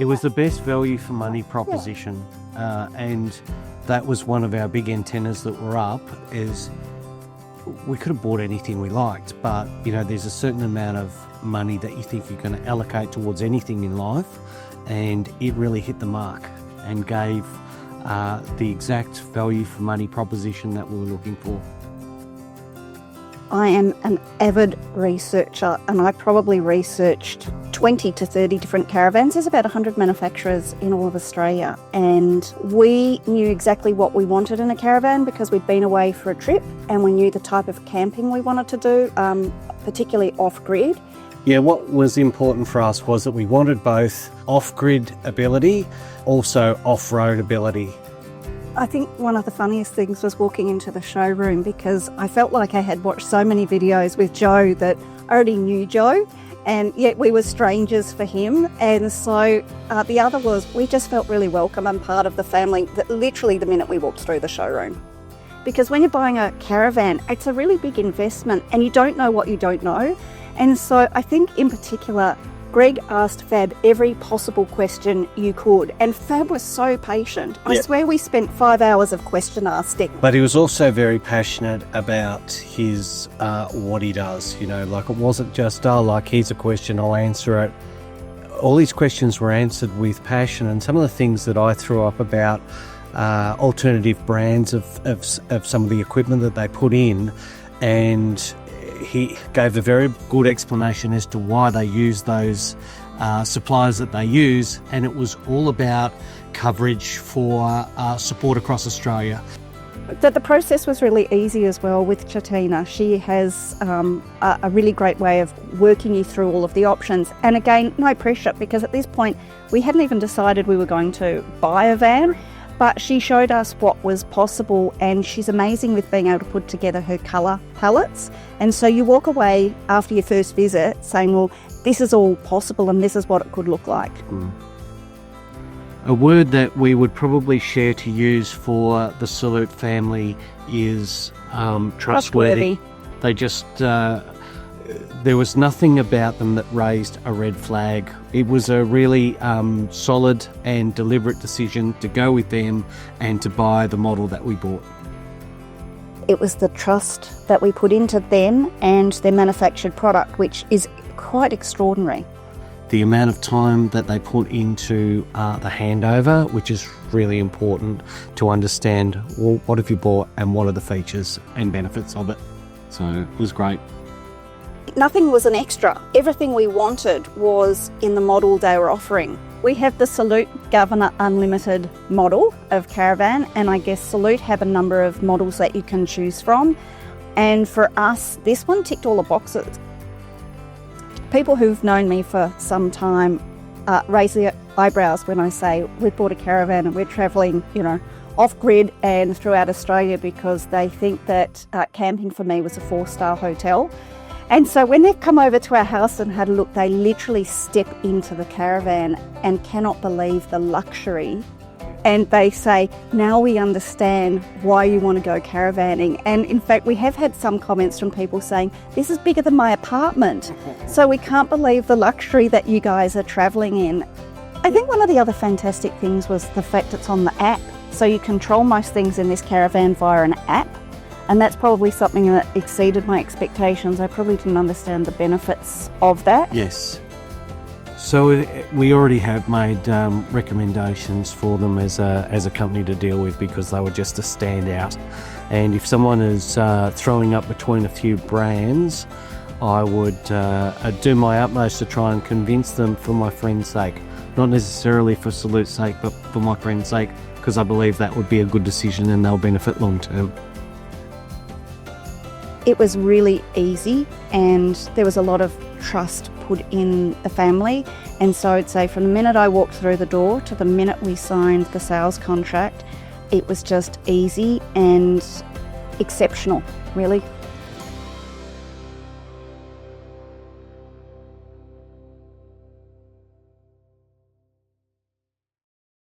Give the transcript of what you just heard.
It was the best value for money proposition, and that was one of our big antennas that were up. Is we could have bought anything we liked, but you know, there's a certain amount of money that you think you're going to allocate towards anything in life, and it really hit the mark and gave the exact value for money proposition that we were looking for. I am an avid researcher, and I probably researched 20 to 30 different caravans. There's about 100 manufacturers in all of Australia, and we knew exactly what we wanted in a caravan because we'd been away for a trip and we knew the type of camping we wanted to do, particularly off-grid. Yeah, what was important for us was that we wanted both off-grid ability, also off-road ability. I think one of the funniest things was walking into the showroom because I felt like I had watched so many videos with Joe that I already knew Joe, and yet we were strangers for him. And so the other was we just felt really welcome and part of the family that literally the minute we walked through the showroom. Because when you're buying a caravan, it's a really big investment and you don't know what you don't know. And so I think in particular, Greg asked Fab every possible question you could, and Fab was so patient. I swear we spent 5 hours of question asking. But he was also very passionate about his what he does. You know, like it wasn't just like here's a question, I'll answer it. All these questions were answered with passion, and some of the things that I threw up about alternative brands of some of the equipment that they put in, and he gave a very good explanation as to why they use those suppliers that they use, and it was all about coverage for support across Australia. That the process was really easy as well with Chatina. She has a really great way of working you through all of the options, and again, no pressure, because at this point we hadn't even decided we were going to buy a van. But she showed us what was possible, and she's amazing with being able to put together her colour palettes. And so you walk away after your first visit saying, well, this is all possible and this is what it could look like. A word that we would probably share to use for the Salute family is trustworthy. They just, there was nothing about them that raised a red flag. It was a really solid and deliberate decision to go with them and to buy the model that we bought. It was the trust that we put into them and their manufactured product, which is quite extraordinary. The amount of time that they put into the handover, which is really important to understand, well, what have you bought and what are the features and benefits of it. So it was great. Nothing was an extra. Everything we wanted was in the model they were offering. We have the Salute Governor Unlimited model of Caravan, and I guess Salute have a number of models that you can choose from. And for us, this one ticked all the boxes. People who've known me for some time raise their eyebrows when I say we've bought a caravan and we're travelling, you know, off-grid and throughout Australia, because they think that camping for me was a 4-star hotel. And so when they've come over to our house and had a look, they literally step into the caravan and cannot believe the luxury. And they say, now we understand why you want to go caravanning. And in fact, we have had some comments from people saying, this is bigger than my apartment. So we can't believe the luxury that you guys are travelling in. I think one of the other fantastic things was the fact it's on the app. So you control most things in this caravan via an app. And that's probably something that exceeded my expectations. I probably didn't understand the benefits of that. Yes. So we already have made recommendations for them as a company to deal with, because they were just a standout. And if someone is throwing up between a few brands, I would do my utmost to try and convince them for my friend's sake. Not necessarily for Salute's sake, but for my friend's sake, because I believe that would be a good decision and they'll benefit long term. It was really easy, and there was a lot of trust put in the family. And so I'd say from the minute I walked through the door to the minute we signed the sales contract, it was just easy and exceptional, really.